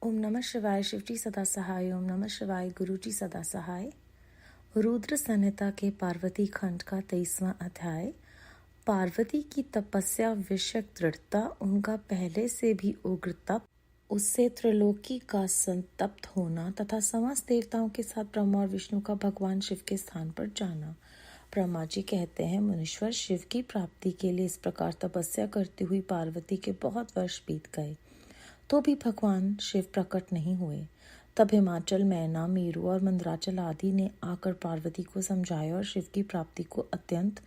ओम नमः शिवाय। शिवजी सदा सहाय। ओम नमः शिवाय। गुरुजी सदा सहाय। रुद्र संहिता के पार्वती खंड का 23वां अध्याय। पार्वती की तपस्या विषयक दृढ़ता, उनका पहले से भी उग्र तप, उससे त्रिलोकी का संतप्त होना तथा समस्त देवताओं के साथ ब्रह्मा और विष्णु का भगवान शिव के स्थान पर जाना। ब्रह्मा जी कहते हैं, मुनीश्वर, शिव की प्राप्ति के लिए इस प्रकार तपस्या करती हुई पार्वती के बहुत वर्ष बीत गए, तो भी भगवान शिव प्रकट नहीं हुए। तब हिमाचल, मैना, मेरू और मंदराचल आदि ने आकर पार्वती को समझाया और शिव की प्राप्ति को अत्यंत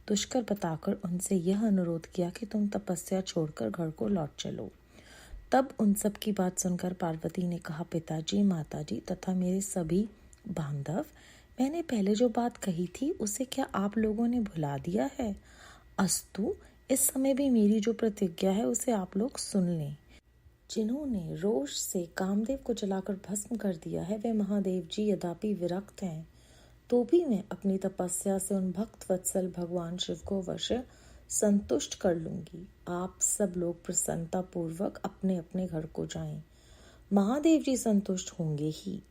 दुष्कर बताकर उनसे यह अनुरोध किया कि तुम तपस्या छोड़कर घर को लौट चलो। तब उन सब की बात सुनकर पार्वती ने कहा, पिताजी, माताजी तथा मेरे सभी बांधव, मैंने पहले जो बात कही थी उसे क्या आप लोगों ने भुला दिया है? अस्तु, इस समय भी मेरी जो प्रतिज्ञा है उसे आप लोग सुन लें। जिन्होंने रोष से कामदेव को जलाकर भस्म कर दिया है, वे महादेव जी यद्यपि विरक्त हैं, तो भी मैं अपनी तपस्या से उन भक्त वत्सल भगवान शिव को अवश्य संतुष्ट कर लूंगी। आप सब लोग प्रसन्नता पूर्वक अपने अपने घर को जाएं। महादेव जी संतुष्ट होंगे ही,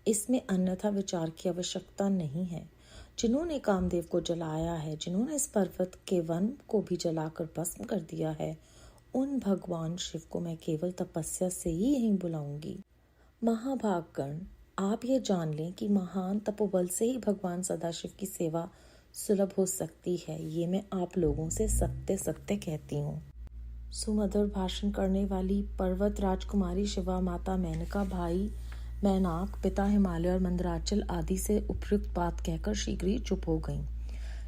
इसमें अन्यथा विचार की आवश्यकता नहीं है। जिन्होंने कामदेव को जलाया है, जिन्होंने इस पर्वत के वन को भी जलाकर भस्म कर दिया है, उन भगवान शिव को मैं केवल तपस्या से ही यहीं बुलाऊंगी। महाभागगण, आप ये जान लें कि महान तपोबल से ही भगवान सदाशिव की सेवा सुलभ हो सकती है। ये मैं आप लोगों से सत्य सत्य कहती हूँ। सुमधुर भाषण करने वाली पर्वत राजकुमारी शिवा, माता मेनका, भाई मैनाक, पिता हिमालय और मंदराचल आदि से उपयुक्त बात कहकर शीघ्र ही चुप हो गईं।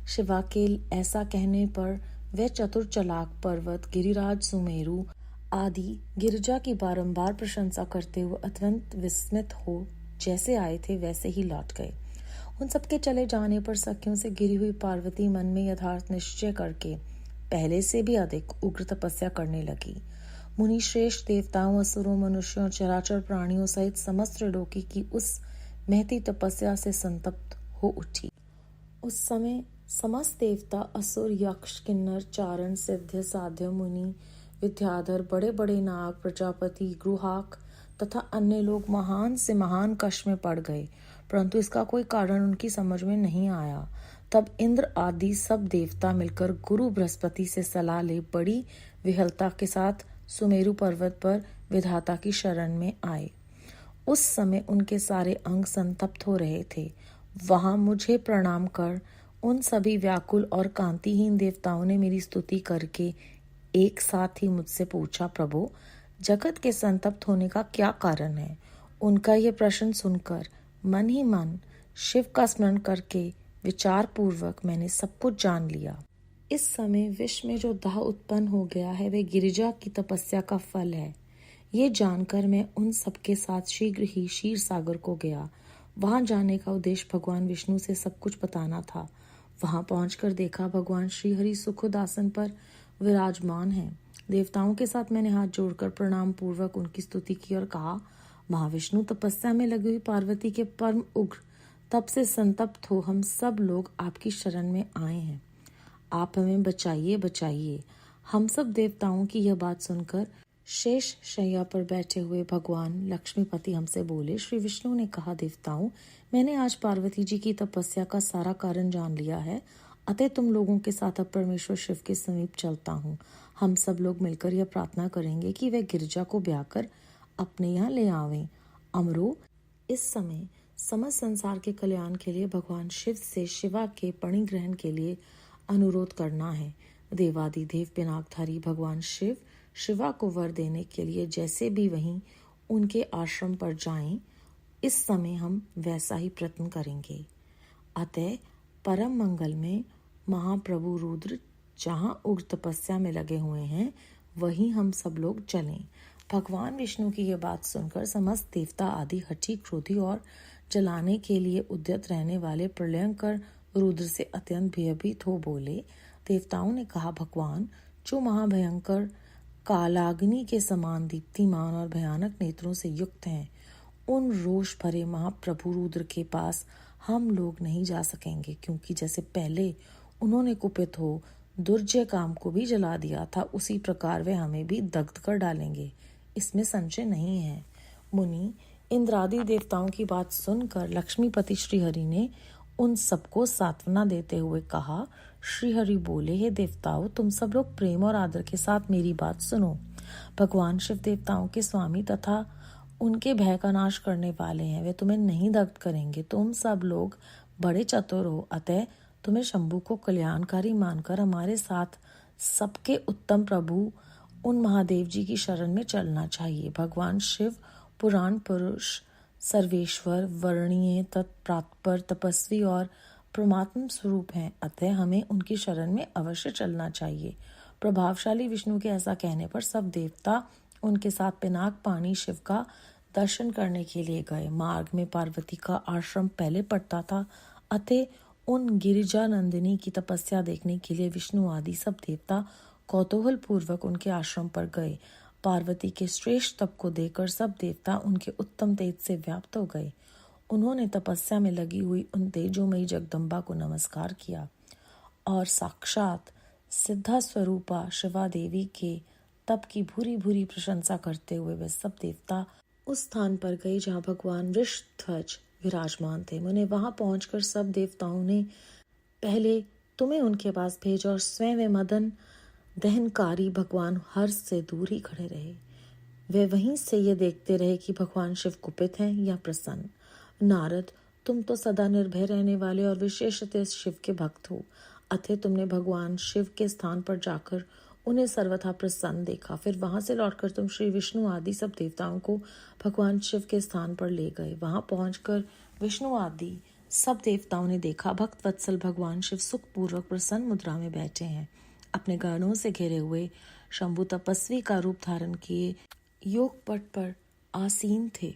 शिवा के ऐसा कहने पर वे चतुर चालाक पर्वत, गिरिराज, सुमेरु आदि गिरिजा की बारंबार प्रशंसा करते हुए अत्यंत विस्मित हो जैसे आए थे वैसे ही लौट गए। उन सबके चले जाने पर सखियों से घिरी हुई पार्वती मन में यथार्थ निश्चय करके पहले से भी अधिक उग्र तपस्या करने लगी। मुनि श्रेष्ठ देवताओं, असुरों, मनुष्यों, चराचर प्राणियों सहित समस्त त्रिलोकी की उस महती तपस्या से संतप्त हो उठी। उस समय समस्त देवता, असुर, यक्ष, किन्नर, चारण, सिद्ध, साध्य, मुनि, विद्याधर, बड़े बड़े नाग, प्रजापति, गुहाक तथा अन्य लोग महान से महान कष्ट में पड़ गए, परंतु इसका कोई कारण उनकी समझ में नहीं आया। तब इंद्र आदि सब देवता मिलकर गुरु बृहस्पति से सलाह ले बड़ी विहलता के साथ सुमेरु पर्वत पर विधाता की शरण में आए। उस समय उनके सारे अंग संतप्त हो रहे थे। वहां मुझे प्रणाम कर उन सभी व्याकुल और कांतिहीन देवताओं ने मेरी स्तुति करके एक साथ ही मुझसे पूछा, प्रभु, जगत के संतप्त होने का क्या कारण है? उनका यह प्रश्न सुनकर मन ही मन शिव का स्मरण करके विचार पूर्वक मैंने सब कुछ जान लिया। इस समय विश्व में जो दाह उत्पन्न हो गया है, वे गिरिजा की तपस्या का फल है। ये जानकर मैं उन सबके साथ शीघ्र ही क्षीर सागर को गया। वहां जाने का उद्देश्य भगवान विष्णु से सब कुछ बताना था। वहां पहुंचकर देखा भगवान श्री हरि सुखद आसन पर विराजमान हैं। देवताओं के साथ मैंने हाथ जोड़कर प्रणाम पूर्वक उनकी स्तुति की और कहा, महाविष्णु, तपस्या में लगी हुई पार्वती के परम उग्र तप से संतप्त हो हम सब लोग आपकी शरण में आए हैं। आप हमें बचाइए, बचाइए। हम सब देवताओं की यह बात सुनकर शेष शैया पर बैठे हुए भगवान लक्ष्मीपति हमसे बोले। श्री विष्णु ने कहा, देवताओं, मैंने आज पार्वती जी की तपस्या का सारा कारण जान लिया है, अतः तुम लोगों के साथ अब परमेश्वर शिव के समीप चलता हूँ। हम सब लोग मिलकर यह प्रार्थना करेंगे कि वे गिरिजा को ब्याह कर अपने यहाँ ले आवें। अमरो, इस समय समस्त संसार के कल्याण के लिए भगवान शिव से शिवा के परिग्रहण के लिए अनुरोध करना है। देवादिदेव पिनाकधारी भगवान शिव शिवा को वर देने के लिए जैसे भी वहीं उनके आश्रम पर जाएं, इस समय हम वैसा ही प्रयत्न करेंगे। अतः परम मंगल में महाप्रभु रुद्र जहां उग्र तपस्या में लगे हुए हैं, वहीं हम सब लोग चलें। भगवान विष्णु की यह बात सुनकर समस्त देवता आदि हठी, क्रोधी और जलाने के लिए उद्यत रहने वाले प्रलयंकर रुद्र से अत्यंत भयभीत हो बोले। देवताओं ने कहा, भगवान, जो महाभयंकर कालाग्नि के समान दीप्तिमान और भयानक नेत्रों से युक्त हैं, उन रोष भरे महाप्रभु रुद्र के पास हम लोग नहीं जा सकेंगे, क्योंकि जैसे पहले उन्होंने कुपित हो दुर्जय काम को भी जला दिया था, उसी प्रकार वे हमें भी दग्ध कर डालेंगे, इसमें संशय नहीं है। मुनि इंद्रादि देवताओं की बात सुनकर लक्ष्मीपति श्रीहरि ने उन सबको सांत्वना देते हुए कहा। श्रीहरि बोले, हे देवताओं, तुम सब लोग प्रेम और आदर के साथ मेरी बात सुनो। भगवान शिव देवताओं के स्वामी तथा उनके भय का नाश करने वाले हैं। वे तुम्हें नहीं दग्ध करेंगे। तुम सब लोग बड़े चतुर हो, अतः तुम्हें शंभु को कल्याणकारी मानकर हमारे साथ सबके उत्तम प्रभु उन महादेव जी की शरण में चलना चाहिए। भगवान शिव पुराण पुरुष, सर्वेश्वर, वर्णीय, तत्प्रात्पर, तपस्वी और परमात्म स्वरूप हैं, अतः हमें उनकी शरण में अवश्य चलना चाहिए। प्रभावशाली विष्णु के ऐसा कहने पर सब देवता उनके साथ पिनाक पानी शिव का दर्शन करने के लिए गए। मार्ग में पार्वती का आश्रम पहले पड़ता था, अतः उन गिरिजा नंदिनी की तपस्या देखने के लिए विष्णु आदि सब देवता कौतूहल पूर्वक उनके आश्रम पर गए। पार्वती के श्रेष्ठ तप को देखकर सब देवता उनके उत्तम तेज से व्याप्त हो गए। उन्होंने तपस्या में लगी हुई उन तेजोमयी जगदम्बा को नमस्कार किया और साक्षात सिद्धा स्वरूपा शिवा देवी के तप की भूरी भूरी प्रशंसा करते हुए वे सब देवता उस स्थान पर गए जहाँ भगवान वृषध्वज विराजमान थे। उन्हें वहां पहुंचकर सब देवताओं ने पहले तुम्हें उनके पास भेजा और स्वयं वे मदन दहनकारी भगवान हर्ष से दूर ही खड़े रहे। वे वहीं से ये देखते रहे कि भगवान शिव कुपित हैं या प्रसन्न। नारद, तुम तो सदा निर्भय रहने वाले और विशेषतः शिव के भक्त हो, अतः तुमने भगवान शिव के स्थान पर जाकर उन्हें सर्वथा प्रसन्न देखा। फिर वहां से लौटकर तुम श्री विष्णु आदि सब देवताओं को भगवान शिव के स्थान पर ले गए। वहां पहुंचकर विष्णु आदि सब देवताओं ने देखा भक्त वत्सल भगवान शिव सुखपूर्वक प्रसन्न मुद्रा में बैठे हैं। अपने गणों से घिरे हुए शंभु तपस्वी का रूप धारण किए योग पट पर आसीन थे।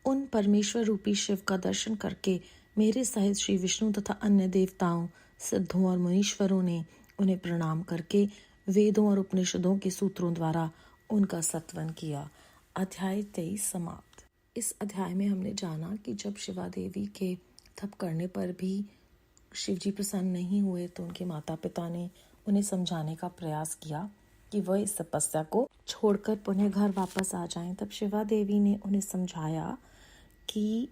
उन परमेश्वर रूपी शिव का दर्शन करके मेरे सहित श्री विष्णु तथा अन्य देवताओं, सिद्धों और मुनीश्वरों ने उन्हें प्रणाम करके वेदों और उपनिषदों के सूत्रों द्वारा उनका सत्वन किया। अध्याय 23 समाप्त। इस अध्याय में हमने जाना कि जब शिवा देवी के तप करने पर भी शिव जी प्रसन्न नहीं हुए तो उनके माता पिता ने उन्हें समझाने का प्रयास किया कि वह इस तपस्या को छोड़कर पुनः घर वापस आ जाएं। तब शिवा देवी ने उन्हें समझाया कि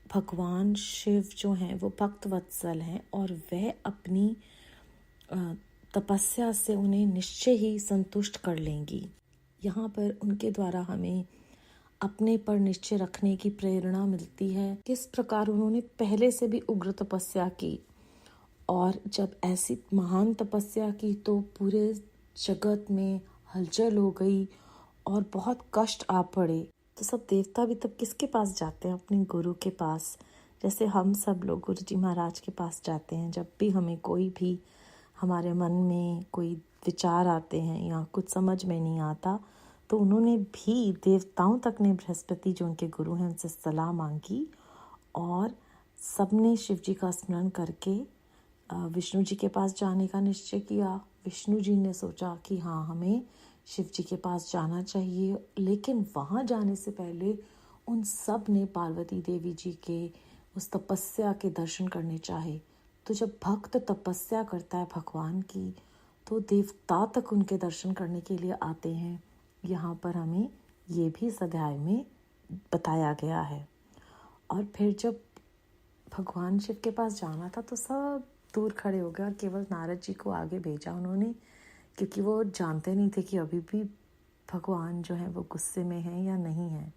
भगवान शिव जो हैं वो भक्त वत्सल हैं और वह अपनी तपस्या से उन्हें निश्चय ही संतुष्ट कर लेंगी। यहाँ पर उनके द्वारा हमें अपने पर निश्चय रखने की प्रेरणा मिलती है। किस प्रकार उन्होंने पहले से भी उग्र तपस्या की और जब ऐसी महान तपस्या की तो पूरे जगत में हलचल हो गई और बहुत कष्ट आ पड़े। तो सब देवता भी तब किसके पास जाते हैं? अपने गुरु के पास। जैसे हम सब लोग गुरु जी महाराज के पास जाते हैं जब भी हमें कोई भी हमारे मन में कोई विचार आते हैं या कुछ समझ में नहीं आता, तो उन्होंने भी देवताओं तक ने बृहस्पति जो उनके गुरु हैं उनसे सलाह मांगी और सबने शिव जी का स्मरण करके विष्णु जी के पास जाने का निश्चय किया। विष्णु जी ने सोचा कि हाँ, हमें शिव जी के पास जाना चाहिए, लेकिन वहाँ जाने से पहले उन सब ने पार्वती देवी जी के उस तपस्या के दर्शन करने चाहे। तो जब भक्त तपस्या करता है भगवान की तो देवता तक उनके दर्शन करने के लिए आते हैं। यहाँ पर हमें ये भी इस अध्याय में बताया गया है। और फिर जब भगवान शिव के पास जाना था तो सब दूर खड़े हो गए और केवल नारद जी को आगे भेजा उन्होंने, क्योंकि वो जानते नहीं थे कि अभी भी भगवान जो है वो गुस्से में हैं या नहीं है।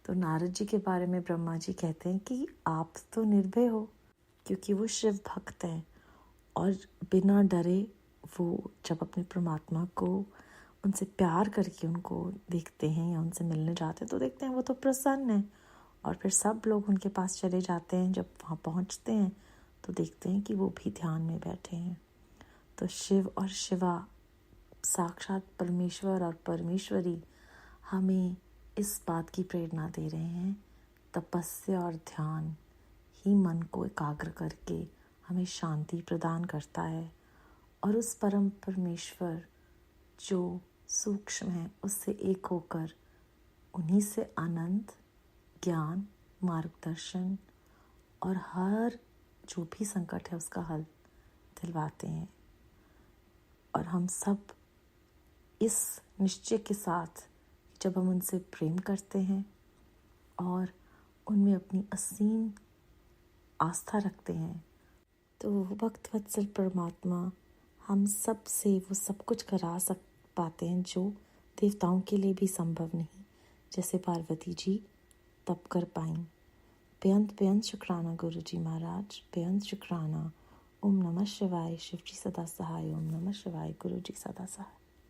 तो नारद जी के बारे में ब्रह्मा जी कहते हैं कि आप तो निर्भय हो, क्योंकि वो शिव भक्त हैं और बिना डरे वो जब अपने परमात्मा को उनसे प्यार करके उनको देखते हैं या उनसे मिलने जाते हैं तो देखते हैं वो तो प्रसन्न है। और फिर सब लोग उनके पास चले जाते हैं। जब वहाँ पहुँचते हैं तो देखते हैं कि वो भी ध्यान में बैठे हैं। तो शिव और शिवा, साक्षात परमेश्वर और परमेश्वरी, हमें इस बात की प्रेरणा दे रहे हैं तपस्या और ध्यान ही मन को एकाग्र करके हमें शांति प्रदान करता है और उस परम परमेश्वर जो सूक्ष्म है उससे एक होकर उन्हीं से आनंद, ज्ञान, मार्गदर्शन और हर जो भी संकट है उसका हल दिलवाते हैं। और हम सब इस निश्चय के साथ जब हम उनसे प्रेम करते हैं और उनमें अपनी असीम आस्था रखते हैं, तो भक्त वत्सल परमात्मा हम सब से वो सब कुछ करा पाते हैं जो देवताओं के लिए भी संभव नहीं, जैसे पार्वती जी तब कर पाईं। बेअंत बेअंत शुक्राना गुरु जी महाराज, बेअंत शुक्राना। ओम नमः शिवाय। शिव जी सदा सहाय। ओम नमः शिवाय। गुरु जी सदा सहाय।